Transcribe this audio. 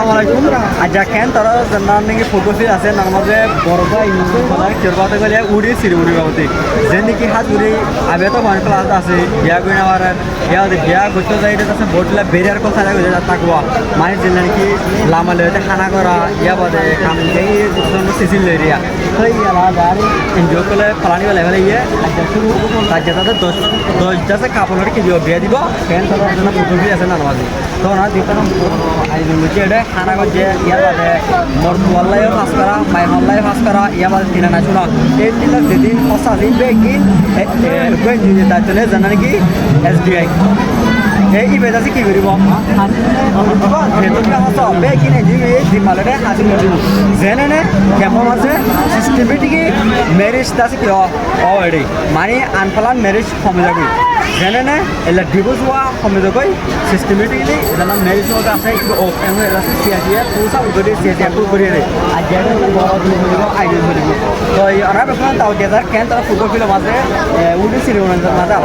আসসালামু আলাইকুম আচ্ছা কেন তারা জানার নাকি ফটোগ্রাফি আছে নার মাঝে বড় ভাই ইউনিভার্সিটি কেরবাতে গেলে উড়ি সিরি উড়ি বাবতে যে নাকি হাত উড়ি আবে তো মানে ক্লাস আছে বিয়া কই না আর বিয়া করতে যাইতে আছে বোটলা বেরিয়ার কথা লাগে তাকবা মানে যে নাকি লামালে খানা করা ইয়া বাদে কাম দেই সিসিল এরিয়া তো ইয়ালা গাড়ি এনজয় করে প্লানি वाले वाले ये আচ্ছা শুরু রাজ্যে তাদের 10 আছে কাপড়ের কি বিয়া দিব কেন তারা জন্য ফটোগ্রাফি আছে না মাঝে তো না দিতে না আইজন বুঝে এটা খানা করছে ইয়ার বাদে মোর ওয়াল্লাহ পাস করা মাই হল্লাহ পাস করা ইয়া বাদে তিনা না শুনা এই তিন যেদিন ফসা দিন বেগিন বেগিন যে তার জন্য জানা কি এসবিআই এই ইবেদ আছে কি করিব যেহেতু হসা বেগিন এই দিমালে হাসি দিব জেনে নে কেমন আছে সিস্টেমেটিক ম্যারেজ আছে কি অলরেডি মানে আনপ্লান ম্যারেজ কমে যাবে জেনে নে এলা ডিভোর্স হওয়া কমে যাবে সিস্টেমেটিকলি জানা ম্যারেজ হওয়া আছে একটু ওপেন হয়ে আছে সিয়াজিয়া পুরো উগরে সিয়াজিয়া পুরো করে রে আর যেটা বড় দিব আইডিয়া দিব তো এই আরা বেখন তাও গেদার কেন তারা ফুটবল ফিল্ম আছে উডি সিরিজ মাঝে